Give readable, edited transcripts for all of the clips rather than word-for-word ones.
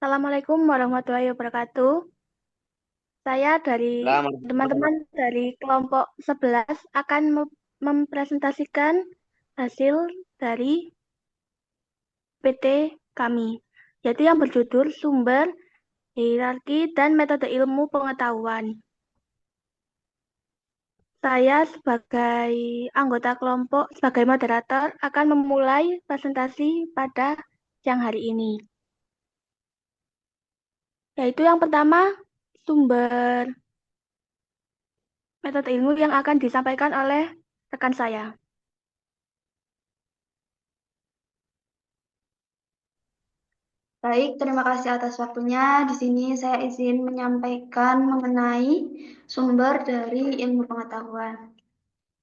Assalamualaikum warahmatullahi wabarakatuh. Saya dari teman-teman dari kelompok 11 akan mempresentasikan hasil dari PT kami, yaitu yang berjudul Sumber, Hierarki, dan Metode Ilmu Pengetahuan. Saya sebagai anggota kelompok, sebagai moderator, akan memulai presentasi pada siang hari ini. Yaitu yang pertama, sumber metode ilmu yang akan disampaikan oleh rekan saya. Baik, terima kasih atas waktunya. Di sini saya izin menyampaikan mengenai sumber dari ilmu pengetahuan.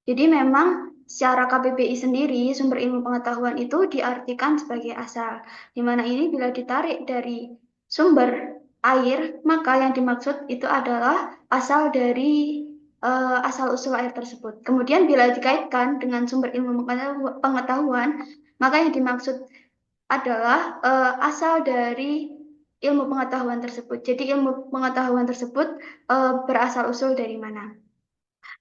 Jadi memang secara KBBI sendiri, sumber ilmu pengetahuan itu diartikan sebagai asal. Di mana ini bila ditarik dari sumber air, maka yang dimaksud itu adalah asal dari asal-usul air tersebut. Kemudian bila dikaitkan dengan sumber ilmu pengetahuan, maka yang dimaksud adalah asal dari ilmu pengetahuan tersebut. Jadi ilmu pengetahuan tersebut berasal usul dari mana.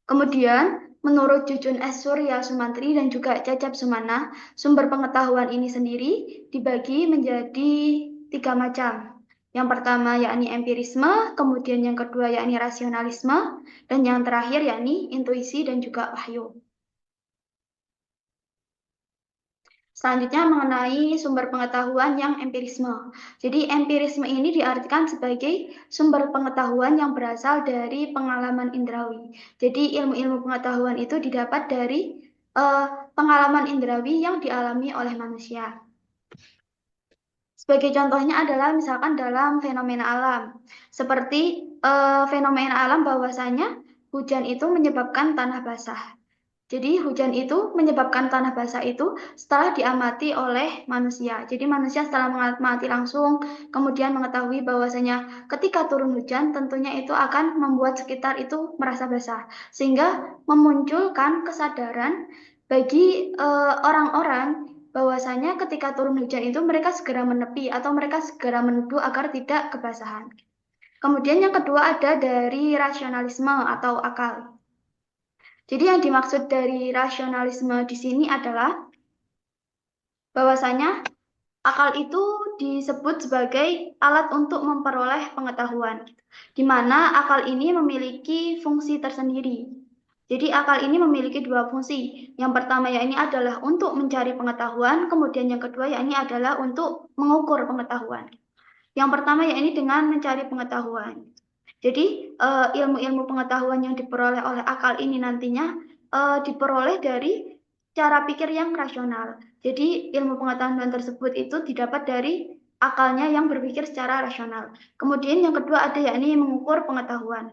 Kemudian menurut Jujun S. Surya Sumantri dan juga Cacap Sumana, sumber pengetahuan ini sendiri dibagi menjadi 3 macam. Yang pertama yakni empirisme, kemudian yang kedua yakni rasionalisme, dan yang terakhir yakni intuisi dan juga wahyu. Selanjutnya mengenai sumber pengetahuan yang empirisme. Jadi empirisme ini diartikan sebagai sumber pengetahuan yang berasal dari pengalaman indrawi. Jadi ilmu-ilmu pengetahuan itu didapat dari pengalaman indrawi yang dialami oleh manusia. Sebagai contohnya adalah misalkan dalam fenomena alam. Seperti fenomena alam bahwasanya hujan itu menyebabkan tanah basah. Jadi hujan itu menyebabkan tanah basah itu setelah diamati oleh manusia. Jadi manusia setelah mengamati langsung, kemudian mengetahui bahwasanya ketika turun hujan tentunya itu akan membuat sekitar itu merasa basah. Sehingga memunculkan kesadaran bagi orang-orang bahwasanya ketika turun hujan itu mereka segera menepi atau mereka segera meneduh agar tidak kebasahan. Kemudian yang kedua ada dari rasionalisme atau akal. Jadi yang dimaksud dari rasionalisme di sini adalah bahwasanya akal itu disebut sebagai alat untuk memperoleh pengetahuan, di mana akal ini memiliki fungsi tersendiri. Jadi akal ini memiliki 2 fungsi. Yang pertama yakni adalah untuk mencari pengetahuan, kemudian yang kedua yakni adalah untuk mengukur pengetahuan. Yang pertama yakni dengan mencari pengetahuan. Jadi ilmu-ilmu pengetahuan yang diperoleh oleh akal ini nantinya diperoleh dari cara pikir yang rasional. Jadi ilmu pengetahuan tersebut itu didapat dari akalnya yang berpikir secara rasional. Kemudian yang kedua ada yakni mengukur pengetahuan.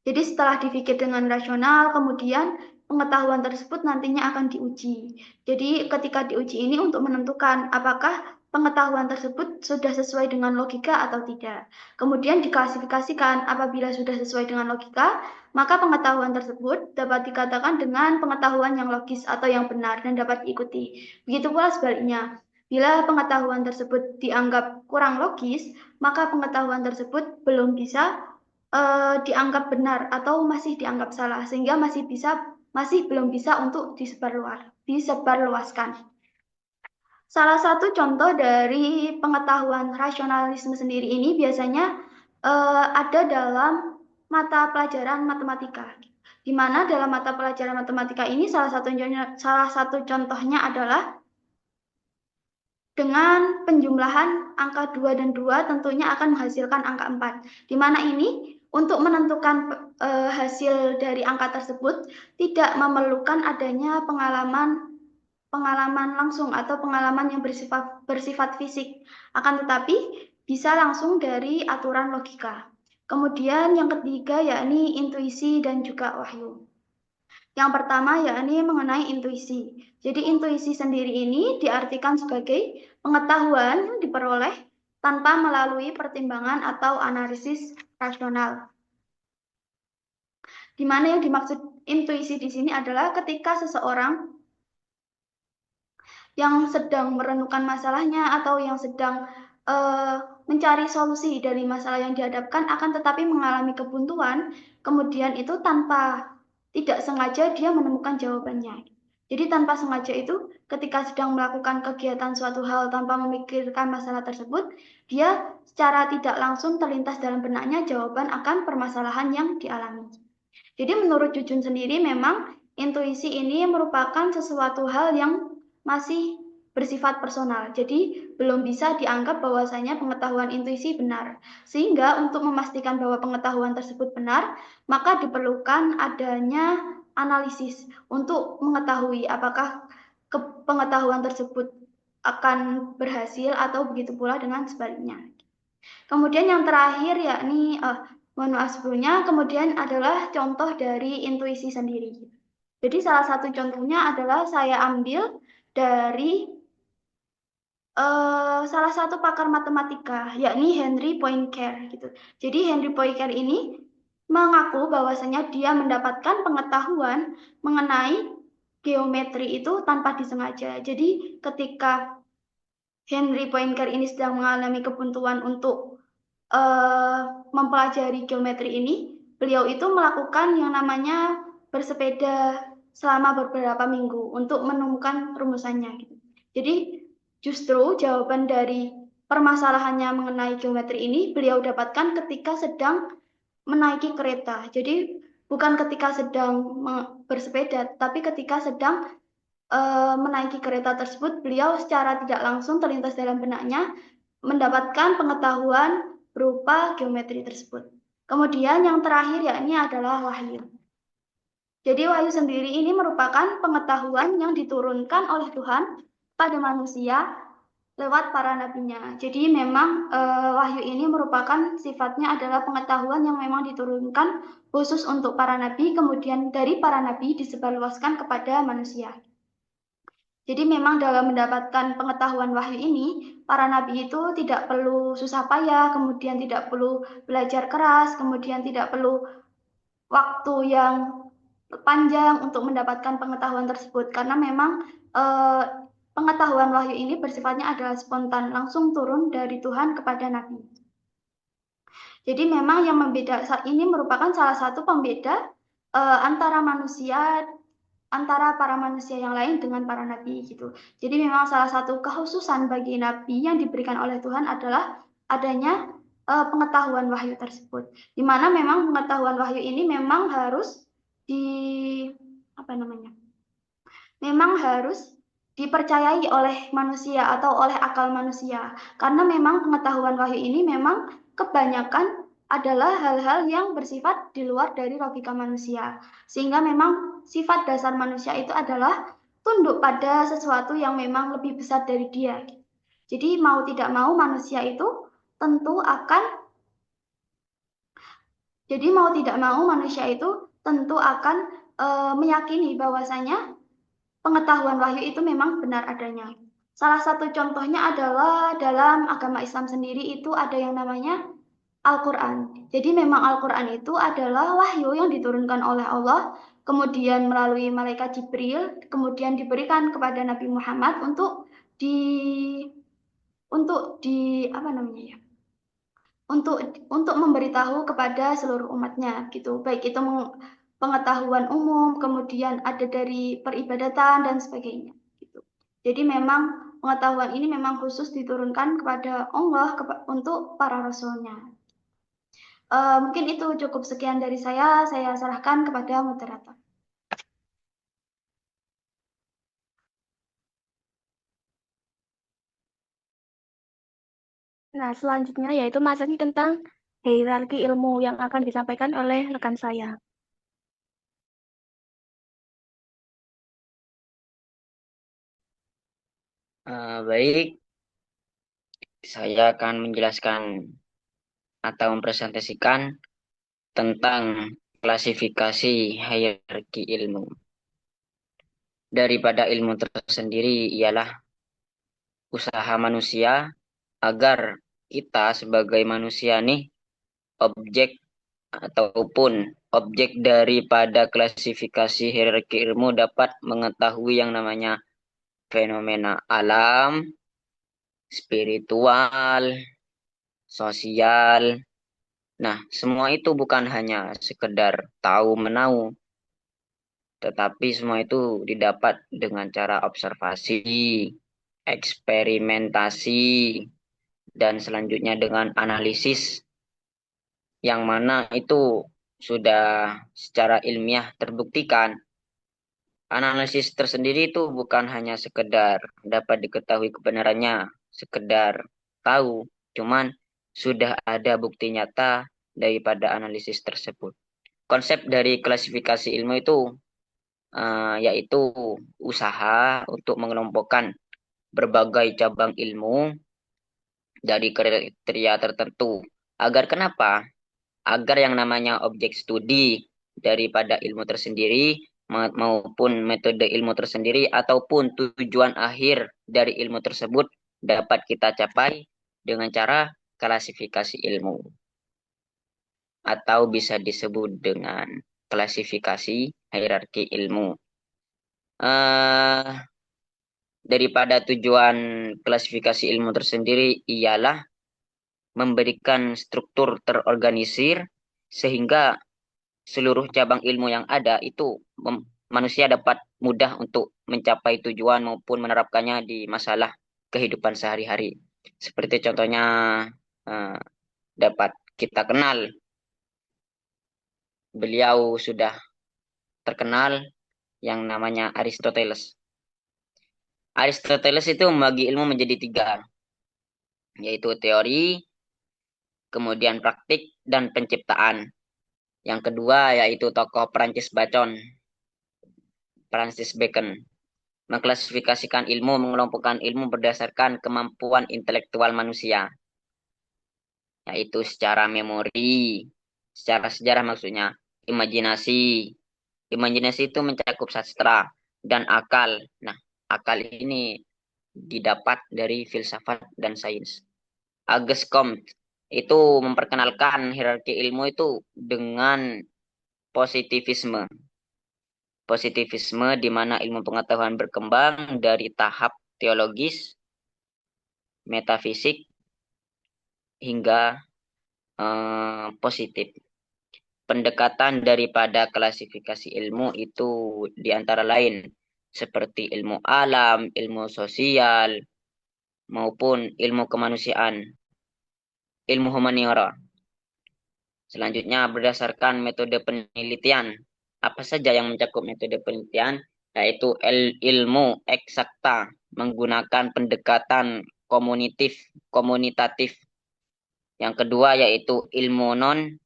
Jadi setelah dipikir dengan rasional, kemudian pengetahuan tersebut nantinya akan diuji. Jadi ketika diuji ini untuk menentukan apakah pengetahuan tersebut sudah sesuai dengan logika atau tidak. Kemudian diklasifikasikan apabila sudah sesuai dengan logika, maka pengetahuan tersebut dapat dikatakan dengan pengetahuan yang logis atau yang benar dan dapat diikuti. Begitu pula sebaliknya. Bila pengetahuan tersebut dianggap kurang logis, maka pengetahuan tersebut belum bisa dianggap benar atau masih dianggap salah sehingga masih belum bisa untuk disebarluaskan. Salah satu contoh dari pengetahuan rasionalisme sendiri ini biasanya ada dalam mata pelajaran matematika. Di mana dalam mata pelajaran matematika ini salah satu contohnya adalah dengan penjumlahan angka 2 dan 2 tentunya akan menghasilkan angka 4. Di mana ini untuk menentukan hasil dari angka tersebut tidak memerlukan adanya pengalaman langsung atau pengalaman yang bersifat fisik. Akan tetapi bisa langsung dari aturan logika. Kemudian yang ketiga yakni intuisi dan juga wahyu. Yang pertama yakni mengenai intuisi. Jadi intuisi sendiri ini diartikan sebagai pengetahuan yang diperoleh tanpa melalui pertimbangan atau analisis rasional. Di mana yang dimaksud intuisi di sini adalah ketika seseorang yang sedang merenungkan masalahnya atau yang sedang mencari solusi dari masalah yang dihadapkan, akan tetapi mengalami kebuntuan, kemudian itu tanpa tidak sengaja dia menemukan jawabannya. Jadi tanpa sengaja itu ketika sedang melakukan kegiatan suatu hal tanpa memikirkan masalah tersebut, dia secara tidak langsung terlintas dalam benaknya jawaban akan permasalahan yang dialami. Jadi menurut Jujun sendiri memang intuisi ini merupakan sesuatu hal yang masih bersifat personal. Jadi belum bisa dianggap bahwasanya pengetahuan intuisi benar. Sehingga untuk memastikan bahwa pengetahuan tersebut benar, maka diperlukan adanya analisis untuk mengetahui apakah pengetahuan tersebut akan berhasil atau begitu pula dengan sebaliknya. Kemudian yang terakhir yakni mohon maaf sebelumnya, kemudian adalah contoh dari intuisi sendiri. Jadi salah satu contohnya adalah saya ambil dari salah satu pakar matematika, yakni Henry Poincare gitu. Jadi Henry Poincare ini mengaku bahwasanya dia mendapatkan pengetahuan mengenai geometri itu tanpa disengaja. Jadi ketika Henry Poincare ini sedang mengalami kebuntuan untuk mempelajari geometri ini, beliau itu melakukan yang namanya bersepeda selama beberapa minggu untuk menemukan rumusannya. Gitu. Jadi justru jawaban dari permasalahannya mengenai geometri ini beliau dapatkan ketika sedang menaiki kereta. Jadi bukan ketika sedang bersepeda, tapi ketika sedang menaiki kereta tersebut, beliau secara tidak langsung terlintas dalam benaknya mendapatkan pengetahuan berupa geometri tersebut. Kemudian yang terakhir yakni adalah wahyu. Jadi wahyu sendiri ini merupakan pengetahuan yang diturunkan oleh Tuhan pada manusia lewat para nabinya. Jadi memang wahyu ini merupakan sifatnya adalah pengetahuan yang memang diturunkan khusus untuk para nabi, kemudian dari para nabi disebarluaskan kepada manusia. Jadi memang dalam mendapatkan pengetahuan wahyu ini, para nabi itu tidak perlu susah payah, kemudian tidak perlu belajar keras, kemudian tidak perlu waktu yang panjang untuk mendapatkan pengetahuan tersebut. Karena memang pengetahuan wahyu ini bersifatnya adalah spontan, langsung turun dari Tuhan kepada nabi. Jadi memang yang membeda saat ini merupakan salah satu pembeda antara para manusia yang lain dengan para nabi gitu. Jadi memang salah satu kekhususan bagi nabi yang diberikan oleh Tuhan adalah adanya pengetahuan wahyu tersebut. Di mana memang pengetahuan wahyu ini memang harus di apa namanya? Memang harus dipercayai oleh manusia atau oleh akal manusia. Karena memang pengetahuan wahyu ini memang kebanyakan adalah hal-hal yang bersifat di luar dari logika manusia. Sehingga memang sifat dasar manusia itu adalah tunduk pada sesuatu yang memang lebih besar dari dia. Jadi mau tidak mau manusia itu tentu akan jadi mau tidak mau manusia itu tentu akan meyakini bahwasanya pengetahuan wahyu itu memang benar adanya. Salah satu contohnya adalah dalam agama Islam sendiri itu ada yang namanya Al-Quran. Jadi memang Al-Quran itu adalah wahyu yang diturunkan oleh Allah, kemudian melalui malaikat Jibril, kemudian diberikan kepada Nabi Muhammad di untuk di apa namanya ya? Untuk memberitahu kepada seluruh umatnya gitu. Baik itu pengetahuan umum, kemudian ada dari peribadatan dan sebagainya gitu. Jadi memang pengetahuan ini memang khusus diturunkan kepada Allah untuk para rasulnya. Mungkin itu cukup sekian dari saya serahkan kepada moderator. Nah, selanjutnya yaitu materi tentang hierarki ilmu yang akan disampaikan oleh rekan saya. Baik, saya akan menjelaskan atau mempresentasikan tentang klasifikasi hierarki ilmu. Daripada ilmu tersendiri ialah usaha manusia agar kita sebagai manusia nih objek ataupun objek daripada klasifikasi hierarki ilmu dapat mengetahui yang namanya fenomena alam, spiritual, sosial. Nah, semua itu bukan hanya sekedar tahu-menahu, tetapi semua itu didapat dengan cara observasi, eksperimentasi, dan selanjutnya dengan analisis, yang mana itu sudah secara ilmiah terbuktikan. Analisis tersendiri itu bukan hanya sekedar dapat diketahui kebenarannya, sekedar tahu, cuman sudah ada bukti nyata daripada analisis tersebut. Konsep dari klasifikasi ilmu itu yaitu usaha untuk mengelompokkan berbagai cabang ilmu dari kriteria tertentu. Agar kenapa? Agar yang namanya objek studi daripada ilmu tersendiri maupun metode ilmu tersendiri ataupun tujuan akhir dari ilmu tersebut dapat kita capai dengan cara klasifikasi ilmu, atau bisa disebut dengan klasifikasi hierarki ilmu. Daripada tujuan klasifikasi ilmu tersendiri ialah memberikan struktur terorganisir sehingga seluruh cabang ilmu yang ada itu manusia dapat mudah untuk mencapai tujuan maupun menerapkannya di masalah kehidupan sehari-hari. Seperti contohnya dapat kita kenal, beliau sudah terkenal yang namanya Aristoteles. Aristoteles itu membagi ilmu menjadi 3, yaitu teori, kemudian praktik, dan penciptaan. Yang kedua yaitu tokoh Prancis Bacon, Francis Bacon, mengklasifikasikan ilmu, mengelompokkan ilmu berdasarkan kemampuan intelektual manusia, yaitu secara memori, secara sejarah maksudnya, imajinasi. Imajinasi itu mencakup sastra dan akal. Nah, akal ini didapat dari filsafat dan sains. Auguste Comte itu memperkenalkan hierarki ilmu itu dengan positivisme. Positivisme di mana ilmu pengetahuan berkembang dari tahap teologis, metafisik, hingga positif. Pendekatan daripada klasifikasi ilmu itu diantara lain seperti ilmu alam, ilmu sosial, maupun ilmu kemanusiaan, ilmu humaniora. Selanjutnya berdasarkan metode penelitian. Apa saja yang mencakup metode penelitian? Yaitu ilmu eksakta menggunakan pendekatan komunitatif. Yang kedua yaitu ilmu non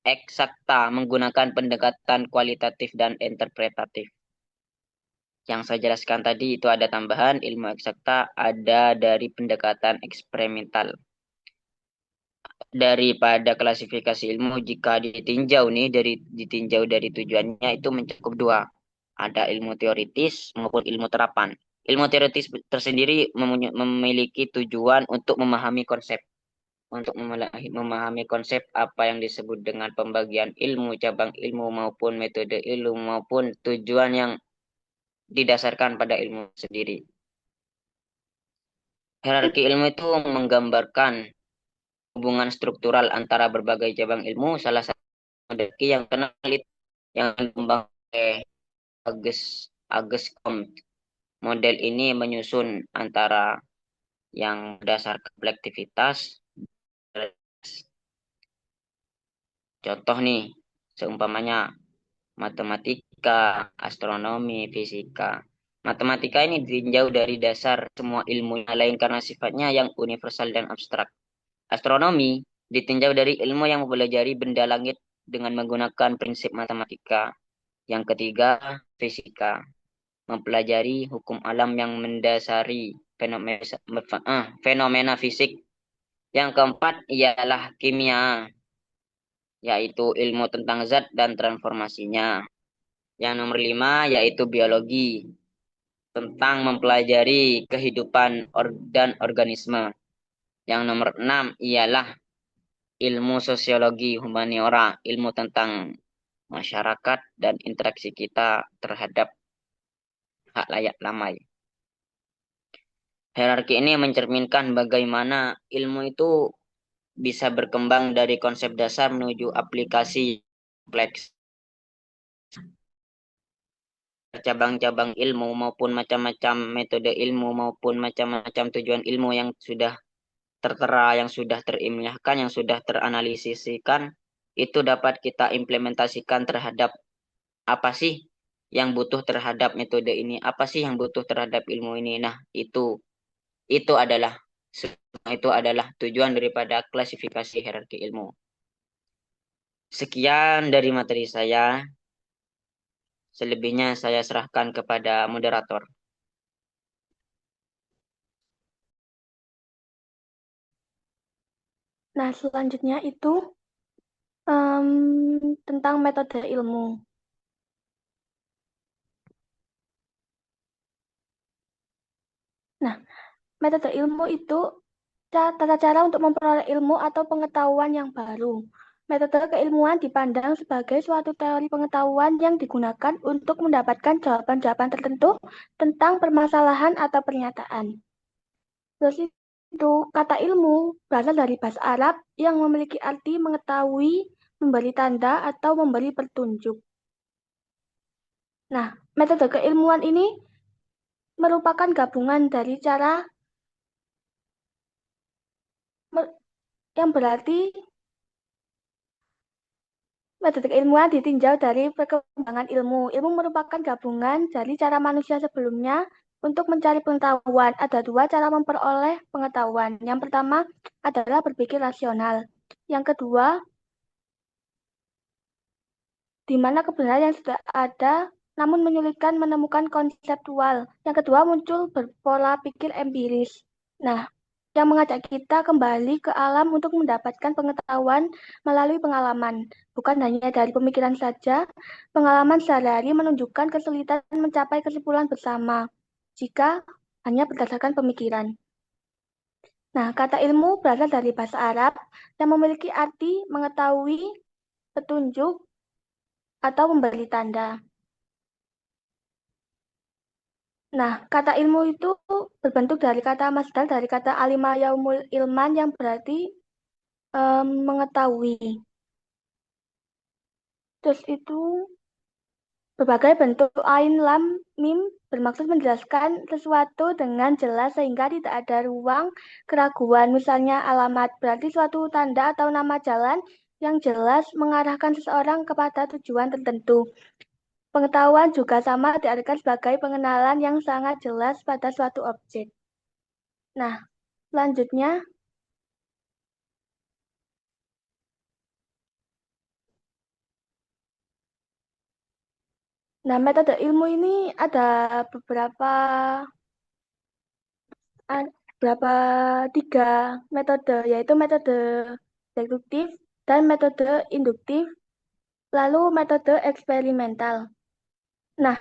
eksakta menggunakan pendekatan kualitatif dan interpretatif. Yang saya jelaskan tadi itu ada tambahan, ilmu eksakta ada dari pendekatan eksperimental. Daripada klasifikasi ilmu jika ditinjau dari tujuannya itu mencakup 2. Ada ilmu teoritis maupun ilmu terapan. Ilmu teoritis tersendiri memiliki tujuan untuk memahami konsep. Untuk memahami konsep apa yang disebut dengan pembagian ilmu, cabang ilmu maupun metode ilmu maupun tujuan yang didasarkan pada ilmu sendiri. Hierarki ilmu itu menggambarkan hubungan struktural antara berbagai cabang ilmu. Salah satu hierarki yang kenal yang dikembangkan oleh Auguste Comte. Model ini menyusun antara yang berdasarkan kolektivitas. Contoh nih, seumpamanya matematika, astronomi, fisika. Matematika ini ditinjau dari dasar semua ilmu yang lain karena sifatnya yang universal dan abstrak. Astronomi ditinjau dari ilmu yang mempelajari benda langit dengan menggunakan prinsip matematika. Yang ketiga, fisika, mempelajari hukum alam yang mendasari fenomena fisik. Yang keempat ialah kimia, yaitu ilmu tentang zat dan transformasinya. Yang nomor 5 yaitu biologi, tentang mempelajari kehidupan dan organisme. Yang nomor 6 ialah ilmu sosiologi humaniora, ilmu tentang masyarakat dan interaksi kita terhadap hak layak ramai. Hierarki ini mencerminkan bagaimana ilmu itu bisa berkembang dari konsep dasar menuju aplikasi kompleks. Cabang-cabang ilmu maupun macam-macam metode ilmu maupun macam-macam tujuan ilmu yang sudah tertera, yang sudah terilmiahkan, yang sudah teranalisisikan, itu dapat kita implementasikan terhadap apa sih yang butuh terhadap metode ini, apa sih yang butuh terhadap ilmu ini. Nah, itu adalah itu adalah tujuan daripada klasifikasi hierarki ilmu. Sekian dari materi saya. Selebihnya saya serahkan kepada moderator. Nah, selanjutnya itu tentang metode ilmu. Nah, metode ilmu itu tata cara untuk memperoleh ilmu atau pengetahuan yang baru. Metode keilmuan dipandang sebagai suatu teori pengetahuan yang digunakan untuk mendapatkan jawaban-jawaban tertentu tentang permasalahan atau pernyataan. Terus itu kata ilmu berasal dari bahasa Arab yang memiliki arti mengetahui, memberi tanda, atau memberi petunjuk. Nah, metode keilmuan ini merupakan gabungan dari cara yang berarti metode keilmuan ditinjau dari perkembangan ilmu. Ilmu merupakan gabungan dari cara manusia sebelumnya untuk mencari pengetahuan. Ada dua cara memperoleh pengetahuan. Yang pertama adalah berpikir rasional. Yang kedua, di mana kebenaran yang sudah ada namun menyulitkan menemukan konseptual. Yang kedua muncul berpola pikir empiris. Nah, yang mengajak kita kembali ke alam untuk mendapatkan pengetahuan melalui pengalaman. Bukan hanya dari pemikiran saja, pengalaman sehari-hari menunjukkan kesulitan mencapai kesimpulan bersama jika hanya berdasarkan pemikiran. Nah, kata ilmu berasal dari bahasa Arab yang memiliki arti mengetahui, petunjuk, atau memberi tanda. Nah, kata ilmu itu berbentuk dari kata masdar, dari kata alima yaumul ilman yang berarti mengetahui. Terus itu berbagai bentuk ain, lam, mim bermaksud menjelaskan sesuatu dengan jelas sehingga tidak ada ruang keraguan. Misalnya alamat berarti suatu tanda atau nama jalan yang jelas mengarahkan seseorang kepada tujuan tertentu. Pengetahuan juga sama diartikan sebagai pengenalan yang sangat jelas pada suatu objek. Nah, selanjutnya, nah metode ilmu ini ada beberapa tiga metode, yaitu metode deduktif dan metode induktif, lalu metode eksperimental. Nah,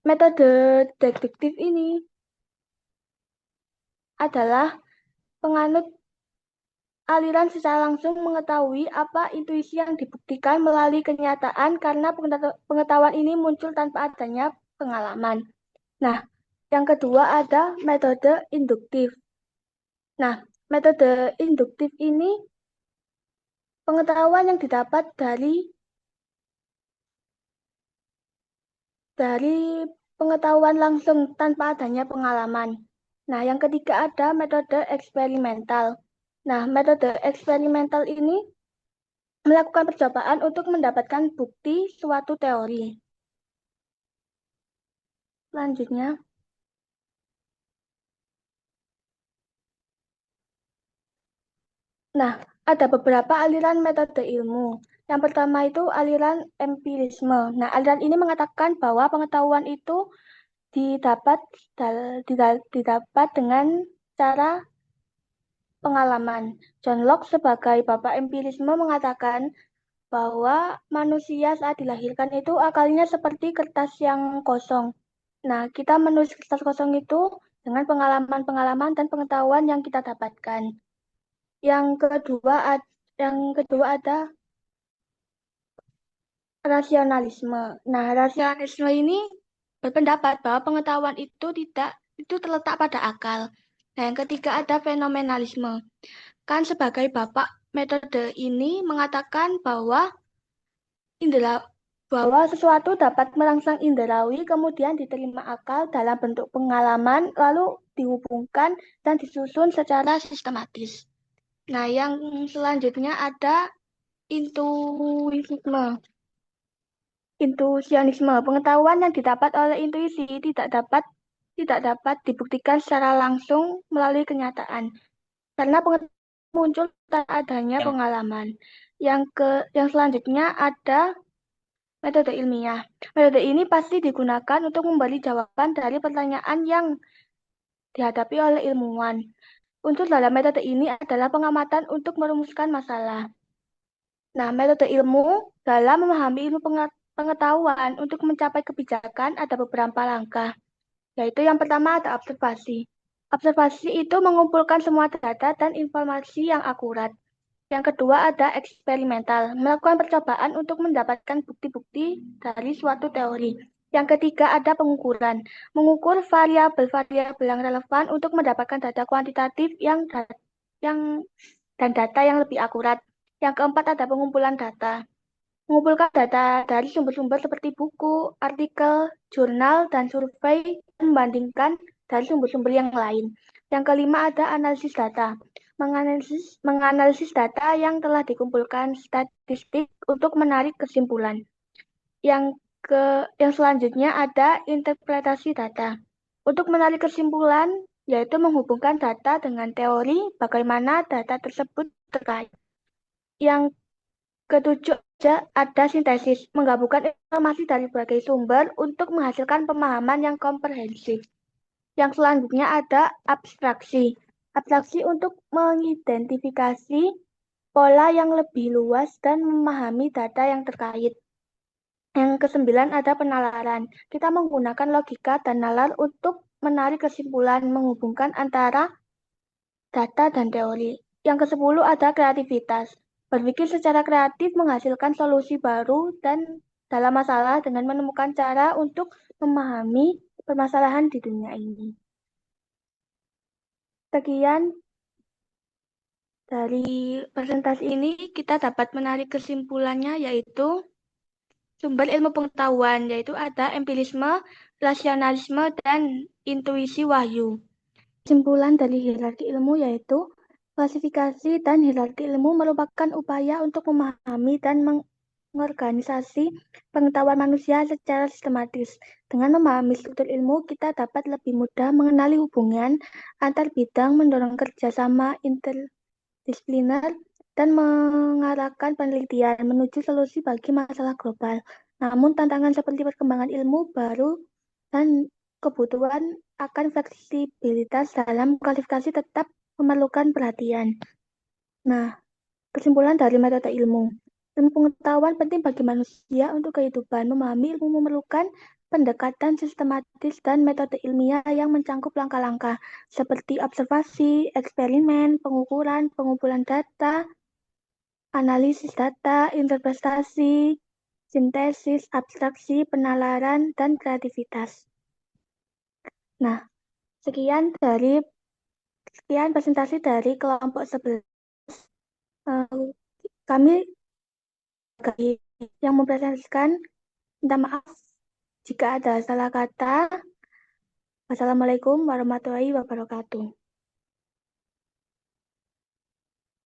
metode deduktif ini adalah penganut aliran secara langsung mengetahui apa intuisi yang dibuktikan melalui kenyataan karena pengetahuan ini muncul tanpa adanya pengalaman. Nah, yang kedua ada metode induktif. Nah, metode induktif ini pengetahuan yang didapat dari pengetahuan langsung tanpa adanya pengalaman. Nah, yang ketiga ada metode eksperimental. Nah, metode eksperimental ini melakukan percobaan untuk mendapatkan bukti suatu teori. Selanjutnya, nah, ada beberapa aliran metode ilmu. Yang pertama itu aliran empirisme. Nah, aliran ini mengatakan bahwa pengetahuan itu didapat didapat dengan cara pengalaman. John Locke sebagai bapak empirisme mengatakan bahwa manusia saat dilahirkan itu akalnya seperti kertas yang kosong. Nah, kita menulis kertas kosong itu dengan pengalaman-pengalaman dan pengetahuan yang kita dapatkan. Yang kedua, ada rasionalisme. Nah, rasionalisme ini berpendapat bahwa pengetahuan itu terletak pada akal. Nah, yang ketiga ada fenomenalisme. Kan sebagai bapak metode ini mengatakan bahwa sesuatu dapat merangsang inderawi, kemudian diterima akal dalam bentuk pengalaman, lalu dihubungkan dan disusun secara sistematis. Nah, yang selanjutnya ada intuisme. Intuisionisme, pengetahuan yang didapat oleh intuisi tidak dapat dibuktikan secara langsung melalui kenyataan, karena pengetahuan muncul tanpa adanya Yang pengalaman. Yang selanjutnya ada metode ilmiah. Metode ini pasti digunakan untuk memberi jawaban dari pertanyaan yang dihadapi oleh ilmuwan. Unsur dalam metode ini adalah pengamatan untuk merumuskan masalah. Nah, metode ilmu dalam memahami ilmu pengetahuan untuk mencapai kebijakan ada beberapa langkah, yaitu yang pertama ada observasi. Observasi itu mengumpulkan semua data dan informasi yang akurat. Yang kedua ada eksperimental, melakukan percobaan untuk mendapatkan bukti-bukti dari suatu teori. Yang ketiga ada pengukuran, mengukur variabel-variabel yang relevan untuk mendapatkan data kuantitatif dan data yang lebih akurat. Yang keempat ada pengumpulan data, mengumpulkan data dari sumber-sumber seperti buku, artikel, jurnal, dan survei, dan membandingkan dari sumber-sumber yang lain. Yang kelima ada analisis data, menganalisis data yang telah dikumpulkan statistik untuk menarik kesimpulan. Yang selanjutnya ada interpretasi data. Untuk menarik kesimpulan, yaitu menghubungkan data dengan teori bagaimana data tersebut terkait. Yang ketujuh ada sintesis, menggabungkan informasi dari berbagai sumber untuk menghasilkan pemahaman yang komprehensif. Yang selanjutnya ada abstraksi. Abstraksi untuk mengidentifikasi pola yang lebih luas dan memahami data yang terkait. Yang kesembilan ada penalaran. Kita menggunakan logika dan nalar untuk menarik kesimpulan menghubungkan antara data dan teori. Yang kesepuluh ada kreativitas. Berpikir secara kreatif menghasilkan solusi baru dan dalam masalah dengan menemukan cara untuk memahami permasalahan di dunia ini. Sekian dari presentasi ini kita dapat menarik kesimpulannya yaitu sumber ilmu pengetahuan, yaitu ada empirisme, rasionalisme, dan intuisi wahyu. Kesimpulan dari hierarki ilmu yaitu klasifikasi dan hierarki ilmu merupakan upaya untuk memahami dan mengorganisasi pengetahuan manusia secara sistematis. Dengan memahami struktur ilmu, kita dapat lebih mudah mengenali hubungan antar bidang, mendorong kerjasama interdisipliner, dan mengarahkan penelitian menuju solusi bagi masalah global. Namun, tantangan seperti perkembangan ilmu baru dan kebutuhan akan fleksibilitas dalam kualifikasi tetap memerlukan perhatian. Nah, kesimpulan dari metode ilmu. Ilmu pengetahuan penting bagi manusia untuk kehidupan. Memahami ilmu memerlukan pendekatan sistematis dan metode ilmiah yang mencangkup langkah-langkah seperti observasi, eksperimen, pengukuran, pengumpulan data, analisis data, interpretasi, sintesis, abstraksi, penalaran, dan kreativitas. Nah, sekian presentasi dari kelompok 11. Kami yang mempresentasikan, minta maaf jika ada salah kata. Wassalamualaikum warahmatullahi wabarakatuh.